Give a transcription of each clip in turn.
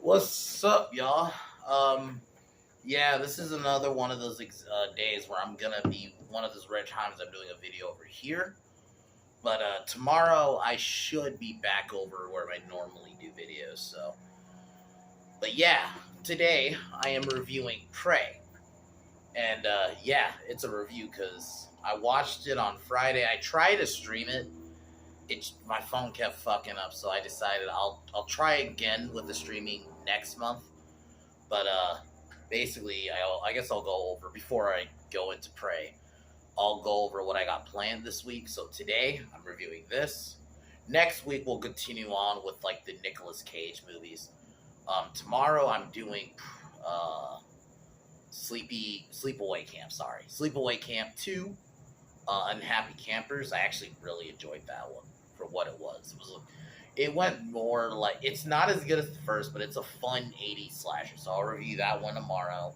What's up, y'all? Yeah, this is another one of those days where I'm gonna be one of those rare times I'm doing a video over here. But tomorrow I should be back over where I normally do videos. But yeah, today I am reviewing Prey, and yeah, it's a review because I watched it on Friday. I tried to stream it. My phone kept fucking up, so I decided I'll try again with the streaming next month. But basically, I guess I'll go over before I go into Prey. I'll go over what I got planned this week. So today I'm reviewing this. Next week we'll continue on with like the Nicolas Cage movies. Tomorrow I'm doing uh, Sleepaway Camp. Sorry, Sleepaway Camp 2. Unhappy Campers. I actually really enjoyed that one for what it was. It went more like it's not as good as the first, but it's a fun 80s slasher. So I'll review that one tomorrow,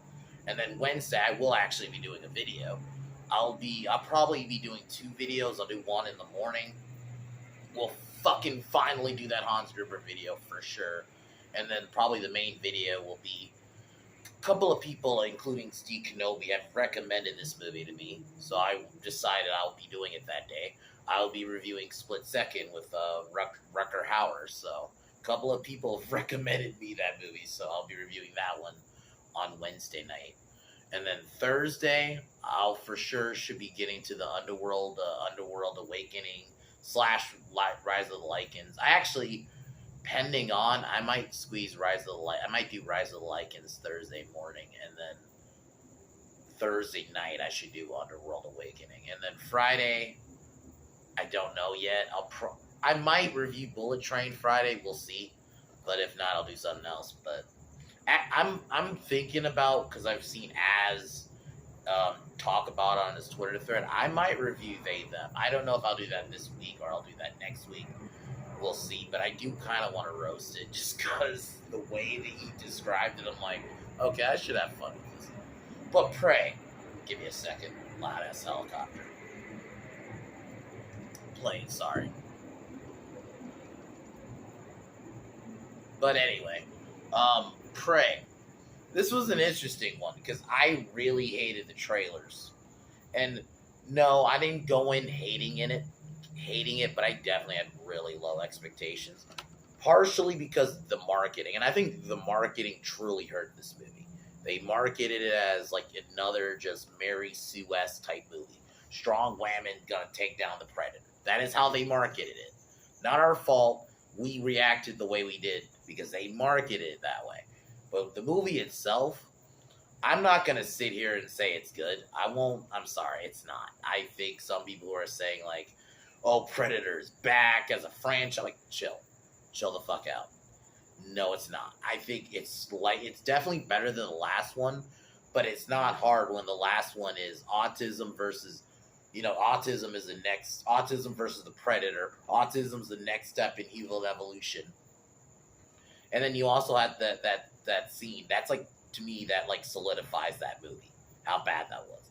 and then Wednesday I will actually be doing a video. I'll probably be doing two videos. I'll do one in the morning. We'll fucking finally do that Hans Gruber video for sure, and then probably the main video will be a couple of people, including Steve Kenobi, have recommended this movie to me, so I decided I'll be doing it that day. I'll be reviewing Split Second with Rucker Hauer. So a couple of people have recommended me that movie, so I'll be reviewing that one on Wednesday night. And then Thursday, I'll for sure should be getting to the Underworld Awakening slash Rise of the Lycans. I actually, pending on, I might squeeze I might do Rise of the Lycans Thursday morning, and then Thursday night I should do Underworld Awakening, and then Friday I don't know yet. I might review Bullet Train Friday. We'll see, but if not, I'll do something else. But I'm thinking about, because I've seen talk about it on his Twitter thread. I might review They Them. I don't know if I'll do that this week or I'll do that next week. We'll see. But I do kind of want to roast it just because the way that he described it, I'm like, okay, I should have fun with this. But Prey, give me a second. Loud ass helicopter. Plane, sorry. But anyway, Prey. This was an interesting one because I really hated the trailers. And no, I didn't go in hating it, but I definitely had really low expectations. Partially because of the marketing, and I think the marketing truly hurt this movie. They marketed it as like another just Mary Sue West type movie. Strong women gonna take down the predator. That is how they marketed it. Not our fault. We reacted the way we did because they marketed it that way. But the movie itself, I'm not going to sit here and say it's good. I won't. I'm sorry, it's not. I think some people are saying, like, oh, Predator's back as a franchise. Like, chill the fuck out. No, it's not. I think it's definitely better than the last one, but it's not hard when the last one is autism versus, autism is the next, autism versus the predator. Autism's the next step in evil evolution. And then you also had that scene. That's like, to me, that like solidifies that movie. How bad that was.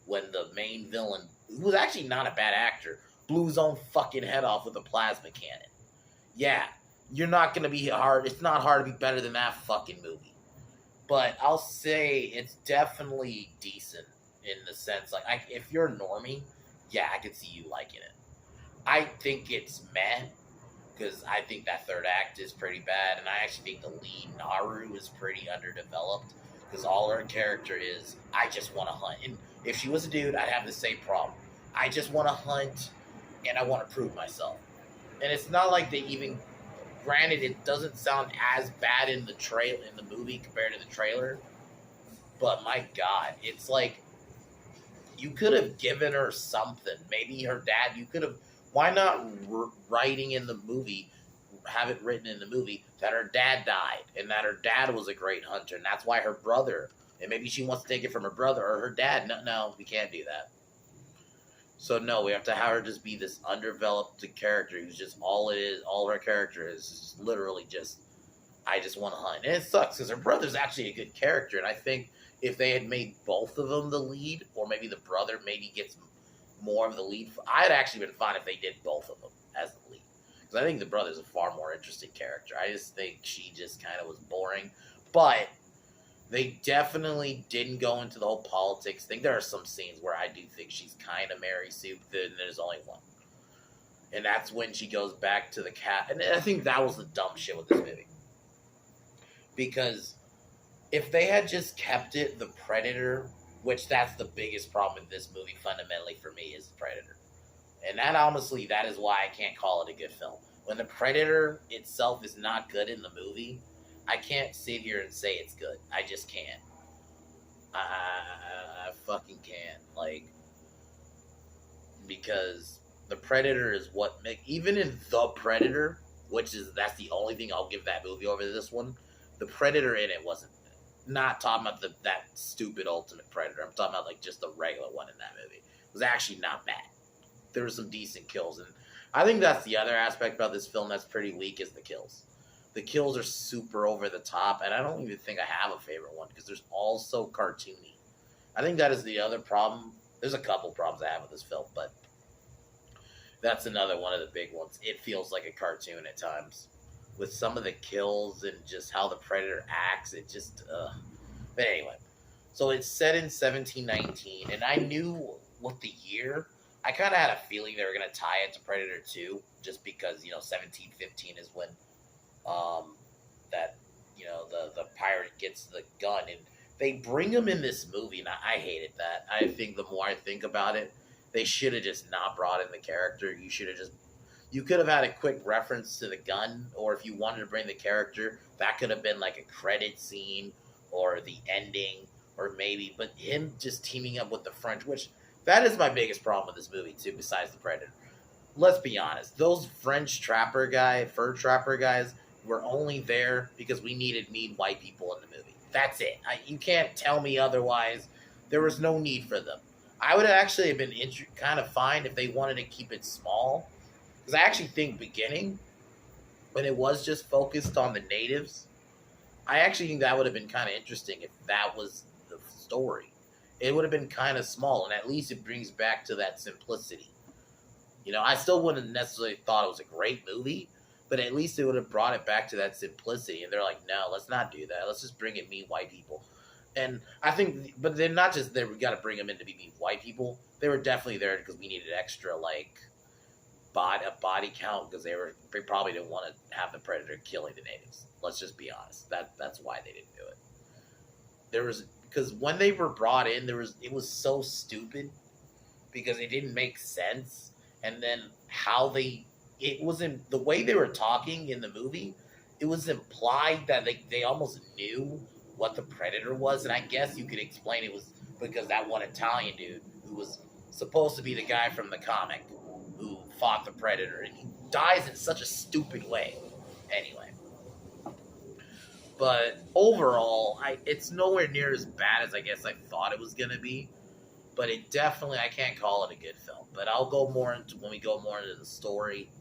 When the main villain, who was actually not a bad actor, blew his own fucking head off with a plasma cannon. Yeah, you're not gonna be hard. It's not hard to be better than that fucking movie. But I'll say it's definitely decent in the sense, like, if you're a normie, yeah, I could see you liking it. I think it's meh because I think that third act is pretty bad, and I actually think the lead Naru is pretty underdeveloped because all her character is, I just want to hunt. And if she was a dude, I'd have the same problem. I just want to hunt, and I want to prove myself. And it's not like they even, granted, it doesn't sound as bad in the movie compared to the trailer, but my God, it's like you could have given her something. Maybe her dad. You could have. Why not writing in the movie, have it written in the movie that her dad died and that her dad was a great hunter, and that's why her brother, and maybe she wants to take it from her brother or her dad. No, we can't do that. So no, we have to have her just be this undeveloped character who's just all it is. All her character is literally just, I just want to hunt. And it sucks because her brother's actually a good character, and I think if they had made both of them the lead, or maybe the brother maybe gets more of the lead, I'd actually been fine if they did both of them as the lead. Because I think the brother's a far more interesting character. I just think she just kind of was boring. But they definitely didn't go into the whole politics thing. There are some scenes where I do think she's kind of Mary Sue, then there's only one. And that's when she goes back to the cat. And I think that was the dumb shit with this movie. Because if they had just kept it the Predator, which that's the biggest problem with this movie fundamentally for me is the Predator. And that honestly, that is why I can't call it a good film. When the Predator itself is not good in the movie, I can't sit here and say it's good. I just can't. I fucking can't. Like, because the Predator is what make even in The Predator, that's the only thing I'll give that movie over this one. The Predator in it wasn't not talking about that stupid Ultimate Predator. I'm talking about like just the regular one in that movie. It was actually not bad. There were some decent kills, and I think that's the other aspect about this film that's pretty weak is the kills. The kills are super over the top, and I don't even think I have a favorite one because there's all so cartoony. I think that is the other problem. There's a couple problems I have with this film, but that's another one of the big ones. It feels like a cartoon at times with some of the kills and just how the Predator acts. It just, But anyway, so it's set in 1719, and I knew what the year. I kind of had a feeling they were going to tie it to Predator 2, just because 1715 is when that the pirate gets the gun, and they bring him in this movie, and I hated that. I think the more I think about it, they should have just not brought in the character. You could have had a quick reference to the gun, or if you wanted to bring the character, that could have been like a credit scene or the ending, or maybe, but him just teaming up with the French, which that is my biggest problem with this movie too, besides the Predator. Let's be honest, those French fur trapper guys were only there because we needed mean white people in the movie. That's it. You can't tell me otherwise. There was no need for them. I would actually have been kind of fine if they wanted to keep it small. Because I actually think beginning, when it was just focused on the natives, I actually think that would have been kind of interesting if that was the story. It would have been kind of small, and at least it brings back to that simplicity. I still wouldn't necessarily thought it was a great movie, but at least it would have brought it back to that simplicity. And they're like, no, let's not do that. Let's just bring in mean white people. And I think, but they're not just there. We got to bring them in to be mean white people. They were definitely there because we needed extra body count because they probably didn't want to have the Predator killing the natives. Let's just be honest. That's why they didn't do it. Because when they were brought in, it was so stupid because it didn't make sense. And then it wasn't the way they were talking in the movie. It was implied that they almost knew what the Predator was, and I guess you could explain it was because that one Italian dude who was supposed to be the guy from the comic who fought the Predator, and he dies in such a stupid way. Anyway, but overall, it's nowhere near as bad as I guess I thought it was gonna be. But it definitely, I can't call it a good film. But I'll go more into when we go more into the story.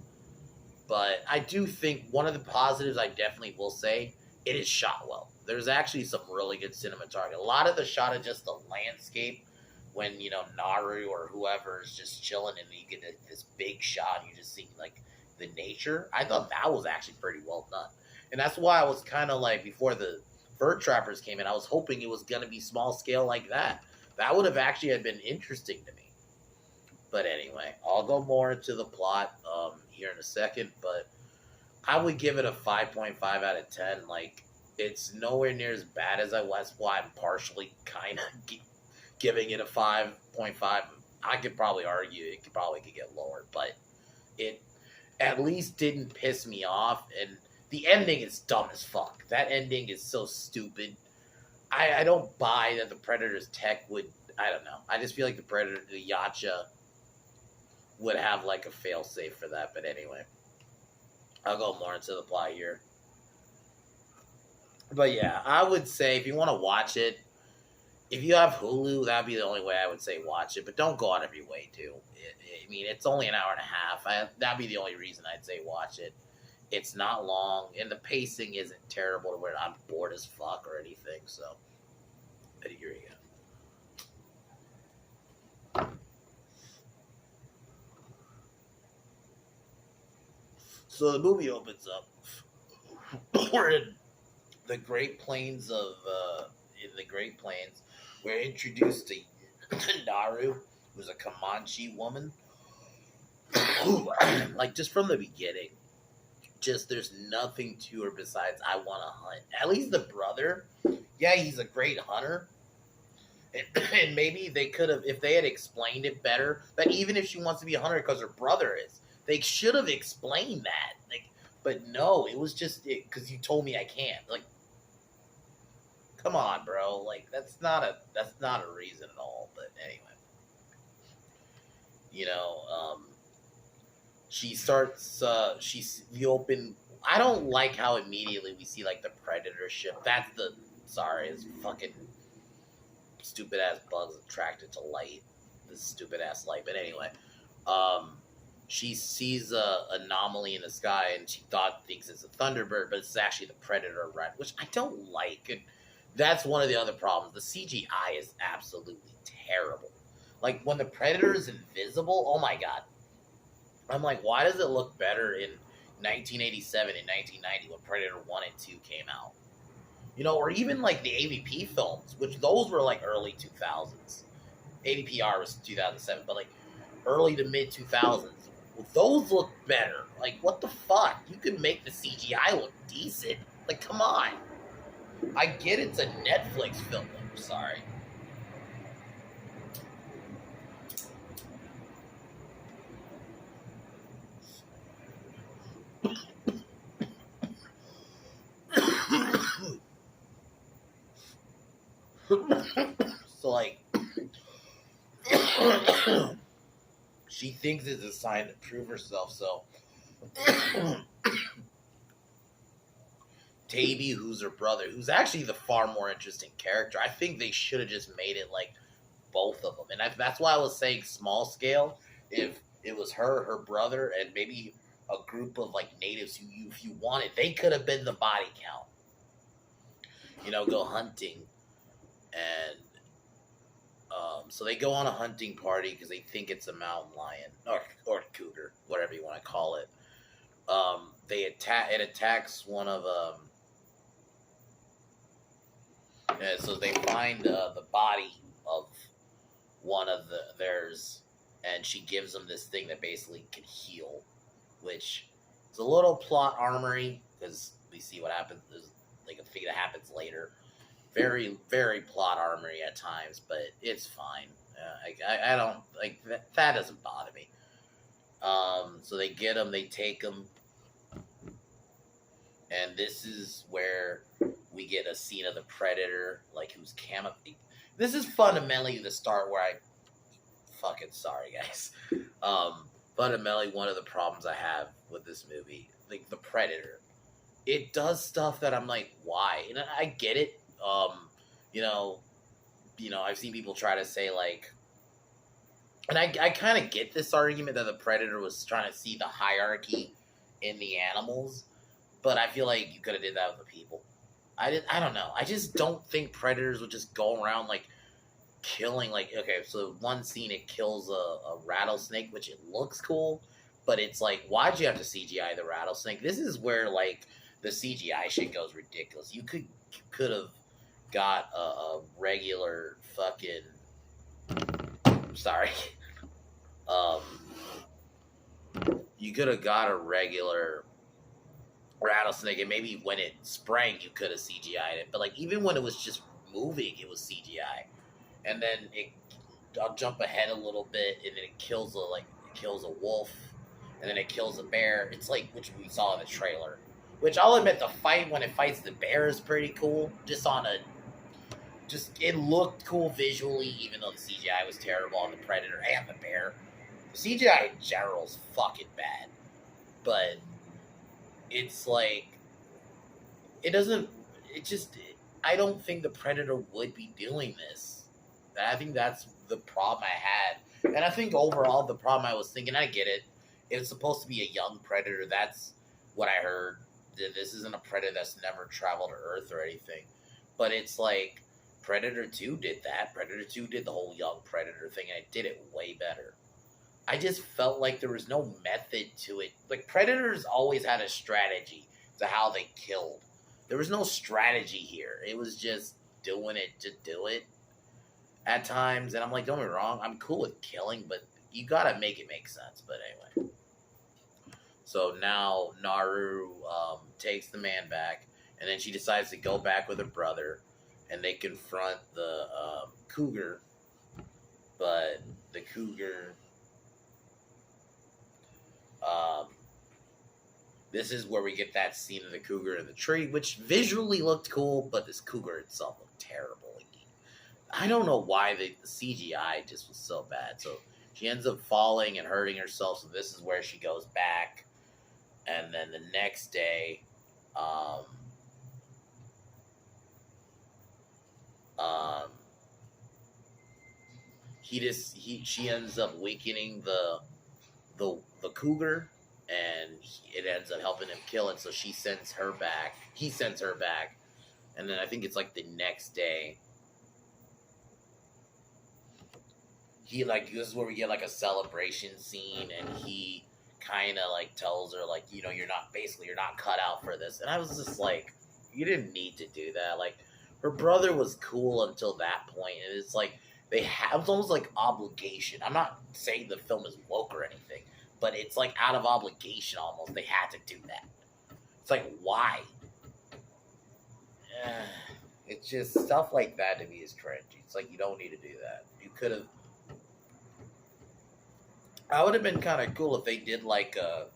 But I do think one of the positives I definitely will say, it is shot well. There's actually some really good cinematography. A lot of the shot of just the landscape when, Naru or whoever is just chilling and you get this big shot and you just see like the nature. I thought that was actually pretty well done. And that's why I was kind of like, before the Fur Trappers came in, I was hoping it was going to be small scale like that. That would have actually been interesting to me. But anyway, I'll go more into the plot here in a second. But I would give it a 5.5 out of 10. Like, it's nowhere near as bad as I was. Why I'm partially kind of giving it a 5.5. I could probably argue it could get lower. But it at least didn't piss me off. And the ending is dumb as fuck. That ending is so stupid. I don't buy that the Predator's tech would, I don't know. I just feel like the Predator, the Yacha, would have like a fail-safe for that. But anyway, I'll go more into the plot here. But yeah, I would say if you want to watch it, if you have Hulu, that'd be the only way I would say watch it. But don't go out of your way to. I mean, it's only an hour and a half. That'd be the only reason I'd say watch it. It's not long, and the pacing isn't terrible to where I'm bored as fuck or anything. So, here you go. So the movie opens up. We're in the Great Plains of in the Great Plains. We're introduced to Naru, who's a Comanche woman. Like just from the beginning, just there's nothing to her besides I want to hunt. At least the brother, yeah, he's a great hunter. And maybe they could have, if they had explained it better, that even if she wants to be a hunter because her brother is, they should have explained that. Like, but no, it was just because you told me I can't. Like, come on, bro. Like, that's not a reason at all. But anyway, you know, she starts. She's the open. I don't like how immediately we see like the predator ship. That's the sorry, it's fucking stupid ass bugs attracted to light. This stupid ass light. But anyway, she sees a anomaly in the sky and she thinks it's a thunderbird, but it's actually the predator, right? Which I don't like. And that's one of the other problems. The CGI is absolutely terrible. Like when the predator is invisible, oh my god. I'm like, why does it look better in 1987 and 1990 when Predator 1 and 2 came out? You know, or even like the AVP films, which those were like early 2000s. AVPR was 2007, but like early to mid 2000s, those look better. Like, what the fuck? You can make the CGI look decent. Like, come on. I get it's a Netflix film. I'm sorry. So, like, she thinks it's a sign to prove herself. So, Tavy, who's her brother, who's actually the far more interesting character. I think they should have just made it like both of them, and that's why I was saying small scale. If it was her brother, and maybe a group of like natives who if you wanted, they could have been the body count. You know, go hunting, and so they go on a hunting party because they think it's a mountain lion or cougar, whatever you want to call it. They attack. It attacks one of so they find the body of one of theirs, and she gives them this thing that basically can heal, which is a little plot armory because we see what happens. There's like a thing that happens later. Very, very plot armory at times, but it's fine. I don't like that. That doesn't bother me. So they get them, they take them, and this is where we get a scene of the predator, like who's camouflaged. This is fundamentally the start where I fucking sorry guys. Fundamentally one of the problems I have with this movie, like the predator, it does stuff that I'm like, why? And I get it. You know, I've seen people try to say like, and I kind of get this argument that the predator was trying to see the hierarchy in the animals, but I feel like you could have did that with the people. I don't know. I just don't think predators would just go around like killing like okay. So one scene it kills a rattlesnake, which it looks cool, but it's like why'd you have to CGI the rattlesnake? This is where like the CGI shit goes ridiculous. You could have got a regular fucking sorry. You could have got a regular rattlesnake, and maybe when it sprang, you could have CGI'd it. But like even when it was just moving, it was CGI. And then I'll jump ahead a little bit, and then it kills a wolf, and then it kills a bear. It's like which we saw in the trailer. Which I'll admit, the fight when it fights the bear is pretty cool. It looked cool visually, even though the CGI was terrible on the predator and the bear. The CGI in general is fucking bad, but it's like it doesn't. It just. I don't think the predator would be doing this. I think that's the problem I had, and I think overall the problem I was thinking. I get it. It's supposed to be a young predator. That's what I heard. This isn't a predator that's never traveled to Earth or anything, but it's like Predator 2 did that. Predator 2 did the whole young predator thing, and it did it way better. I just felt like there was no method to it. Like Predators always had a strategy to how they killed. There was no strategy here. It was just doing it to do it at times. And I'm like, don't get me wrong, I'm cool with killing, but you gotta make it make sense. But anyway, so now Naru takes the man back, and then she decides to go back with her brother, and they confront the cougar. But the cougar, um, this is where we get that scene of the cougar in the tree, which visually looked cool, but this cougar itself looked terrible. I don't know why the CGI just was so bad. So she ends up falling and hurting herself. So this is where she goes back, and then the next day, um, um, she ends up weakening the cougar, and it ends up helping him kill it. So she sends her back. He sends her back, and then I think it's like the next day. He like this is where we get like a celebration scene, and he kind of like tells her like, you know, you're not cut out for this. And I was just like, you didn't need to do that. Like her brother was cool until that point, and it's like it's almost like obligation. I'm not saying the film is woke or anything, but it's like out of obligation almost. They had to do that. It's like, why? It's just stuff like that to me is cringy. It's like you don't need to do that. You could have. I would have been kind of cool if they did like a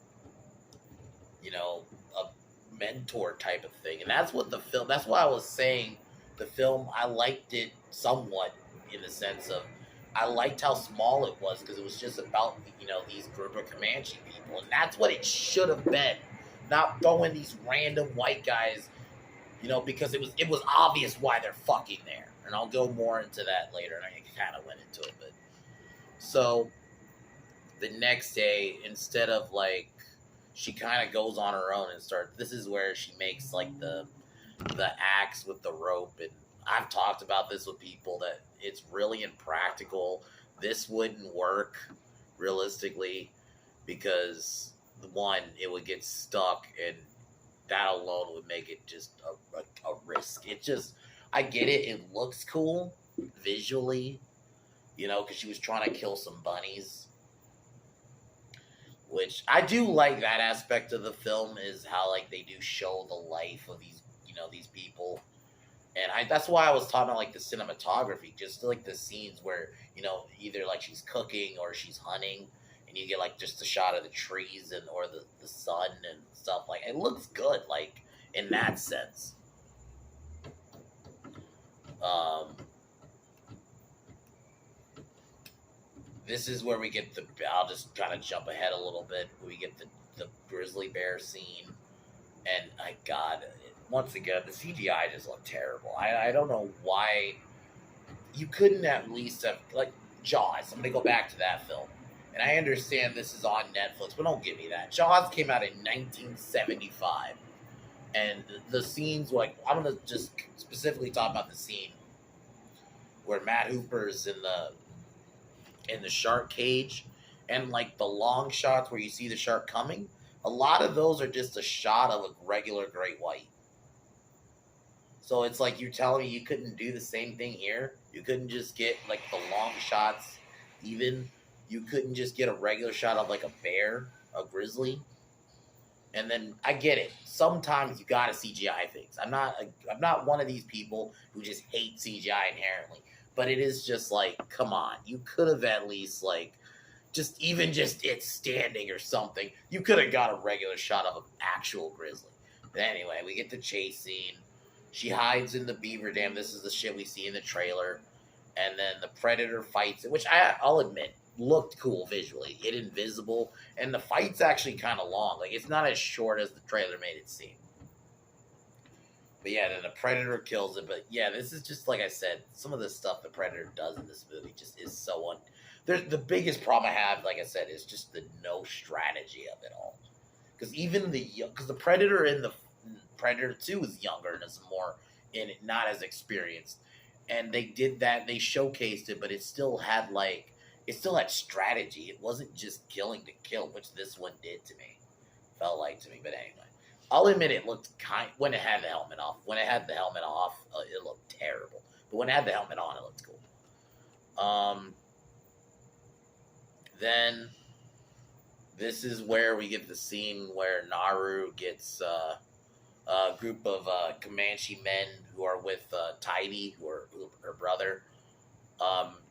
mentor type of thing, and that's what the film. That's why I was saying the film. I liked it somewhat in the sense of I liked how small it was because it was just about these group of Comanche people, and that's what it should have been. Not throwing these random white guys, because it was obvious why they're fucking there, and I'll go more into that later. And I kind of went into it, but so. The next day, instead of like, she kind of goes on her own and starts. This is where she makes like the axe with the rope, and I've talked about this with people that it's really impractical. This wouldn't work realistically because one, it would get stuck, and that alone would make it just a risk. It just, I get it. It looks cool visually, because she was trying to kill some bunnies. Which I do like that aspect of the film is how like they do show the life of these people, and that's why I was talking about like the cinematography, just like the scenes where either like she's cooking or she's hunting, and you get like just a shot of the trees or the sun and stuff. Like it looks good, like in that sense. This is where we get I'll just kind of jump ahead a little bit. We get the grizzly bear scene, and once again, the CGI just looked terrible. I don't know why you couldn't at least have, like, Jaws. I'm going to go back to that film. And I understand this is on Netflix, but don't give me that. Jaws came out in 1975. And the scenes, like, I'm going to just specifically talk about the scene where Matt Hooper's in the shark cage, and like the long shots where you see the shark coming, a lot of those are just a shot of a regular great white. So it's like you're telling me you couldn't do the same thing here? You couldn't just get like the long shots, even you couldn't just get a regular shot of like a bear, a grizzly? And then I get it. Sometimes you gotta CGI things. I'm not one of these people who just hate CGI inherently. But it is just like, come on. You could have at least, like, just it standing or something. You could have got a regular shot of an actual grizzly. But anyway, we get the chase scene. She hides in the beaver dam. This is the shit we see in the trailer. And then the predator fights it, which I'll admit looked cool visually. It invisible. And the fight's actually kind of long. Like, it's not as short as the trailer made it seem. But yeah, then the Predator kills it. But yeah, this is just, like I said, some of the stuff the Predator does in this movie just is so the biggest problem I have, like I said, is just the no strategy of it all. Because because the Predator in the Predator 2 is younger and is more in it, not as experienced. And they did that, they showcased it, but it still had like, it still had strategy. It wasn't just killing to kill, which this one did to me. Felt like to me, but anyway. I'll admit it looked when it had the helmet off. When it had the helmet off, it looked terrible. But when it had the helmet on, it looked cool. Then this is where we get the scene where Naru gets a group of Comanche men who are with Tidy, who are her brother,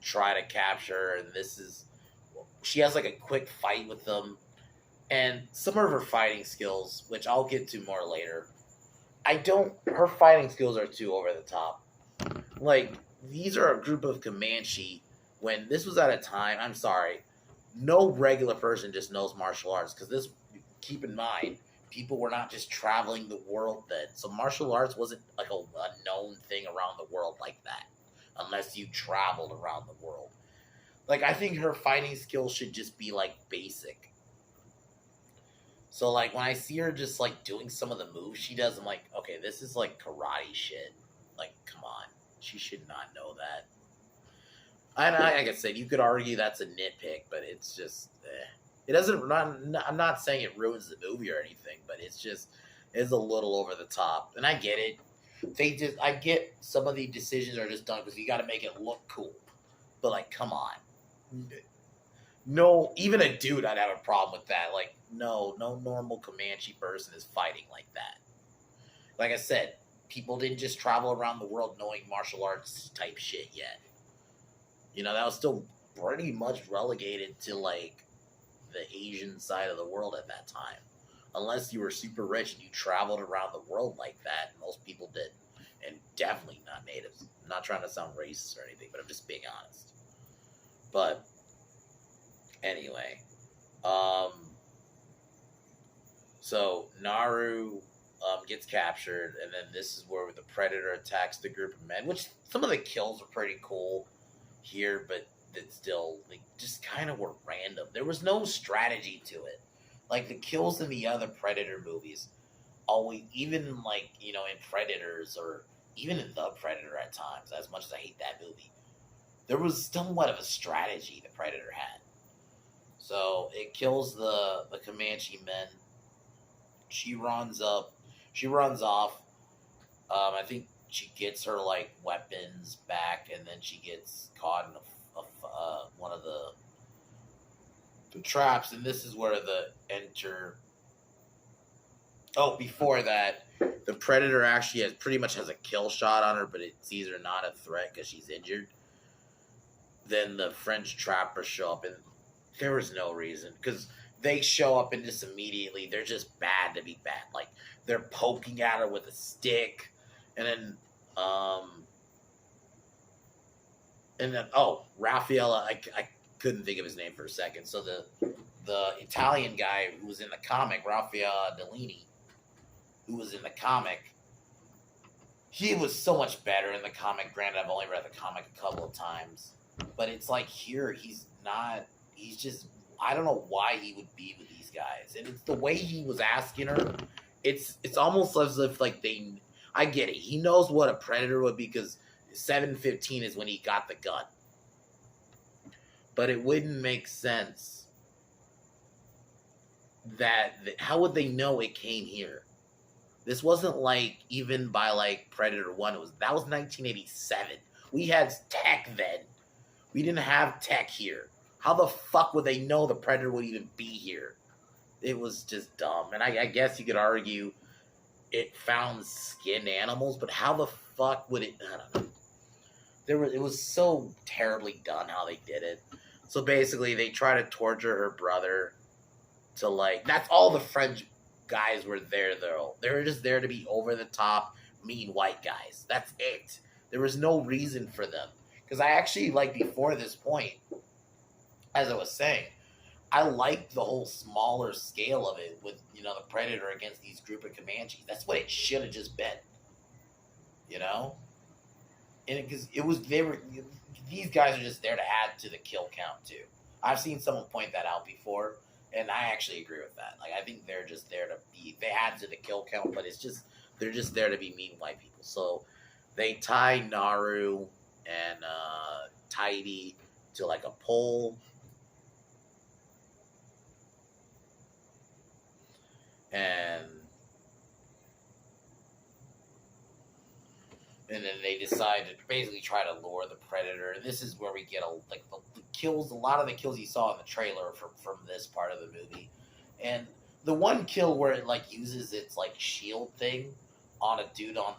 try to capture her. And this is, she has like a quick fight with them. And some of her fighting skills, which I'll get to more later, her fighting skills are too over the top. Like, these are a group of Comanche, when this was at a time, I'm sorry, no regular person just knows martial arts, because this, keep in mind, people were not just traveling the world then. So martial arts wasn't like a known thing around the world like that, unless you traveled around the world. Like, I think her fighting skills should just be like basic. So, like, when I see her just, like, doing some of the moves she does, I'm like, okay, this is, like, karate shit. Like, come on. She should not know that. And like I said, you could argue that's a nitpick, but it's just, it doesn't, I'm not saying it ruins the movie or anything, but it's a little over the top. And I get it. I get some of the decisions are just done because you got to make it look cool. But, like, come on. No, even a dude, I'd have a problem with that. Like, no normal Comanche person is fighting like that. Like I said, people didn't just travel around the world knowing martial arts type shit yet. You know, that was still pretty much relegated to, like, the Asian side of the world at that time. Unless you were super rich and you traveled around the world like that, most people did. And definitely not natives. I'm not trying to sound racist or anything, but I'm just being honest. But anyway, so Naru gets captured, and then this is where the Predator attacks the group of men, which some of the kills are pretty cool here, but that still, like, just kind of were random. There was no strategy to it. Like, the kills in the other Predator movies, always, even, like, you know, in Predators, or even in The Predator at times, as much as I hate that movie, there was somewhat of a strategy the Predator had. So it kills the Comanche men. She runs off. I think she gets her, like, weapons back, and then she gets caught in one of the traps. And this is where before that, the Predator actually pretty much has a kill shot on her, but it sees her not a threat because she's injured. Then the French trappers show up, and there was no reason, because they show up and just immediately they're just bad to be bad. Like, they're poking at her with a stick, and then Raffaella, I couldn't think of his name for a second. So the Italian guy who was in the comic, Raffaele Dellini, who was in the comic, he was so much better in the comic. Granted, I've only read the comic a couple of times, but it's like here he's just, I don't know why he would be with these guys. And it's the way he was asking her. It's almost as if, like, I get it. He knows what a Predator would be, because 7:15 is when he got the gun. But it wouldn't make sense that, how would they know it came here? This wasn't like, even by, like, Predator 1, that was 1987. We had tech then. We didn't have tech here. How the fuck would they know the Predator would even be here? It was just dumb. And I guess you could argue it found skinned animals, but how the fuck would it? I don't know. It was so terribly done how they did it. So basically, they try to torture her brother to, like, that's all the French guys were there, though. They were just there to be over the top, mean white guys. That's it. There was no reason for them. Because I actually, like, before this point, as I was saying, I liked the whole smaller scale of it with, you know, the Predator against these group of Comanches. That's what it should have just been. You know? And because these guys are just there to add to the kill count, too. I've seen someone point that out before, and I actually agree with that. Like, I think they're just there to they add to the kill count, but they're just there to be mean white people. So they tie Naru and Tidy to like a pole, and then they decide to basically try to lure the predator. And this is where we get the kills. A lot of the kills you saw in the trailer from this part of the movie, and the one kill where it like uses its like shield thing on a dude on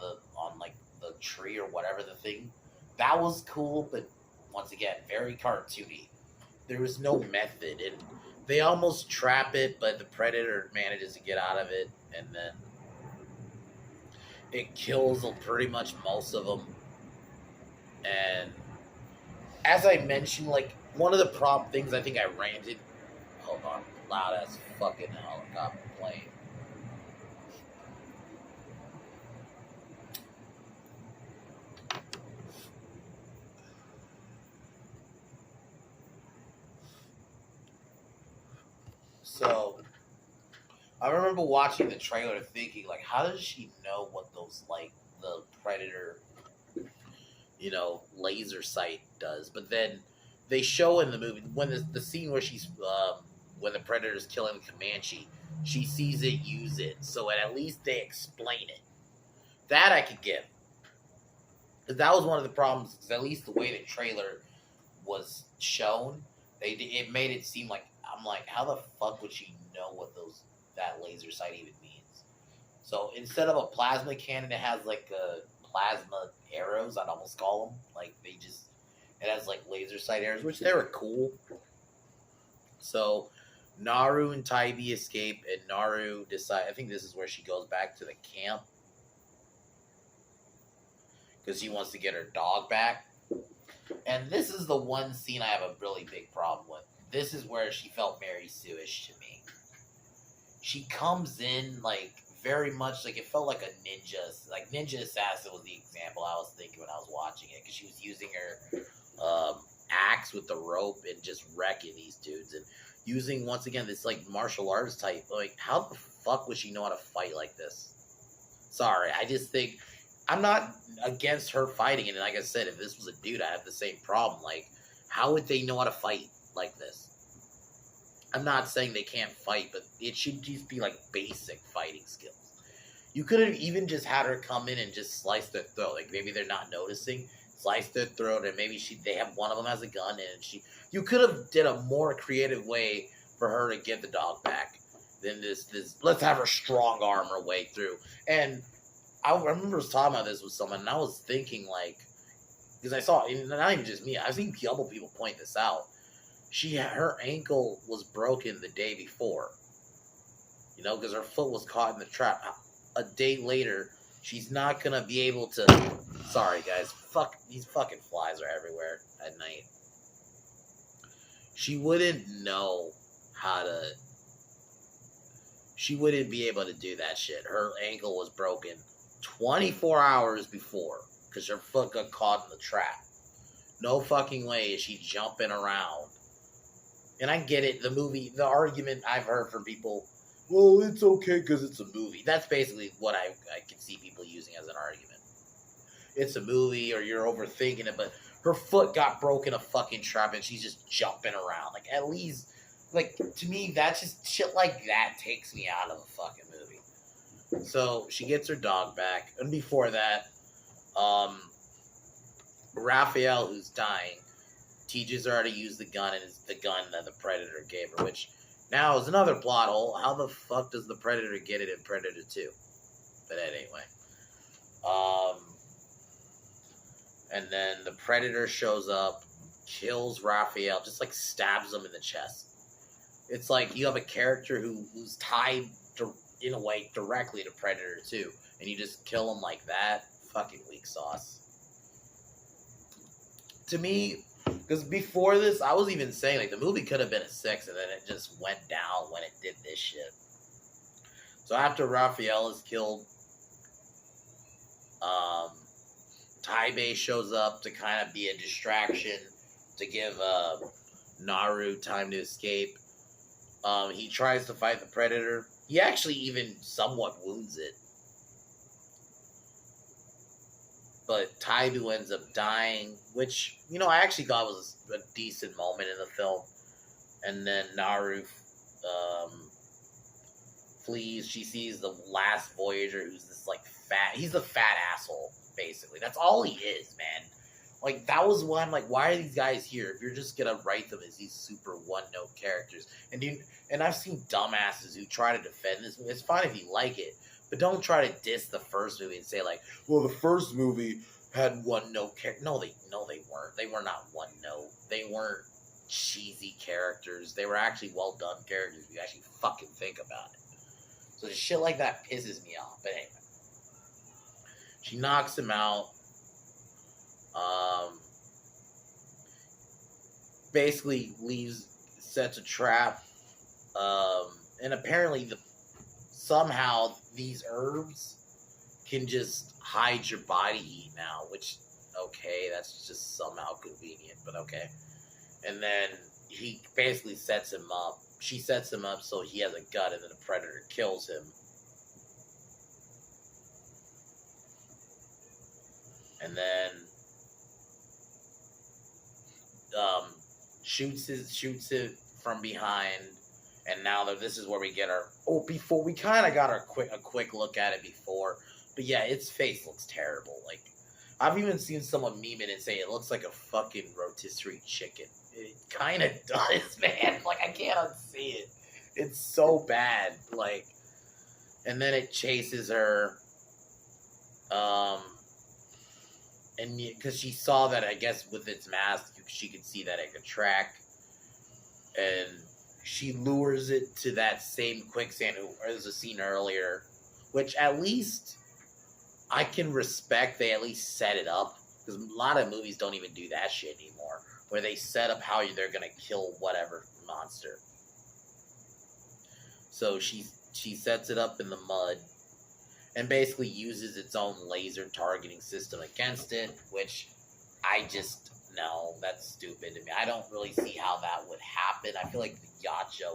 like the tree or whatever the thing, that was cool. But once again, very cartoony. There was no method, and they almost trap it, but the predator manages to get out of it, and then it kills pretty much most of them. And as I mentioned, like one of the problem things I think I ranted. Hold on, loud ass fucking helicopter plane. So I remember watching the trailer thinking, like, how does she know what those like the predator, laser sight does? But then they show in the movie when the scene where she's when the predator is killing the Comanche, she sees it use it. So at least they explain it. That I could give. Because that was one of the problems. Because at least the way the trailer was shown, it made it seem like I'm like, how the fuck would she know what that laser sight even means? So instead of a plasma cannon, it has like a plasma arrows. I'd almost call them like it has like laser sight arrows, which they were cool. So Naru and Taibi escape, and Naru decide. I think this is where she goes back to the camp because she wants to get her dog back. And this is the one scene I have a really big problem with. This is where she felt Mary Sue-ish to me. She comes in like very much like it felt like a ninja. Like Ninja Assassin was the example I was thinking when I was watching it, because she was using her axe with the rope and just wrecking these dudes, and using once again this like martial arts type. Like, how the fuck would she know how to fight like this? Sorry, I just think I'm not against her fighting, and like I said, if this was a dude, I'd have the same problem. Like, how would they know how to fight like this? I'm not saying they can't fight, but it should just be like basic fighting skills. You could have even just had her come in and just slice their throat. Like, maybe they're not noticing, slice their throat, and maybe they have one of them has a gun, and you could have did a more creative way for her to get the dog back than this let's have her strong arm her way through. And I remember talking about this with someone, and I was thinking, like, because I saw, and not even just me, I've seen a couple people point this out. Her ankle was broken the day before, because her foot was caught in the trap. A day later, she's not gonna be able to. Sorry, guys, fuck, these fucking flies are everywhere at night. She wouldn't know how to. She wouldn't be able to do that shit. Her ankle was broken 24 hours before because her foot got caught in the trap. No fucking way is she jumping around. And I get it. The argument I've heard from people, well, it's okay because it's a movie. That's basically what I can see people using as an argument. It's a movie, or you're overthinking it, but her foot got broken a fucking trap and she's just jumping around. Like, at least, like, to me, that's just shit like that takes me out of the fucking movie. So she gets her dog back, and before that, Raphael, who's dying, teaches her how to use the gun, and it's the gun that the Predator gave her, which now is another plot hole. How the fuck does the Predator get it in Predator 2? But anyway. And then the Predator shows up, kills Raphael, just like stabs him in the chest. It's like you have a character who's tied, in a way, directly to Predator 2, and you just kill him like that. Fucking weak sauce. To me, because before this, I was even saying, like, the movie could have been a 6, and then it just went down when it did this shit. So after Raphael is killed, Taibe shows up to kind of be a distraction, to give Naru time to escape. He tries to fight the Predator. He actually even somewhat wounds it. But Taibu ends up dying, which, I actually thought was a decent moment in the film. And then Naru um, flees. She sees the last Voyager, who's this like fat. He's the fat asshole, basically. That's all he is, man. Like that was why I'm like, why are these guys here? If you're just gonna write them as these super one note characters, and I've seen dumbasses who try to defend this movie. It's fine if you like it, but don't try to diss the first movie and say like, well, the first movie had one note character. No, they weren't. They were not one note. They weren't cheesy characters. They were actually well done characters if you actually fucking think about it. So the shit like that pisses me off. But anyway, she knocks him out. Basically sets a trap. And apparently somehow these herbs can just hide your body heat now, which, okay, that's just somehow convenient, but okay. And then he basically sets him up. She sets him up so he has a gun, and then the Predator kills him. And then shoots it from behind. And now this is where we get our. Oh, before we kind of got a quick look at it before, but yeah, its face looks terrible. Like I've even seen someone meme it and say it looks like a fucking rotisserie chicken. It kind of does, man. Like I can't unsee it. It's so bad. Like, and then it chases her. And because she saw that, I guess with its mask, she could see that it could track, and she lures it to that same quicksand. There's a scene earlier, which at least I can respect. They at least set it up, because a lot of movies don't even do that shit anymore, where they set up how they're gonna kill whatever monster. So she sets it up in the mud, and basically uses its own laser targeting system against it, which I just, no, that's stupid to me. I don't really see how that would happen. I feel like the Yacho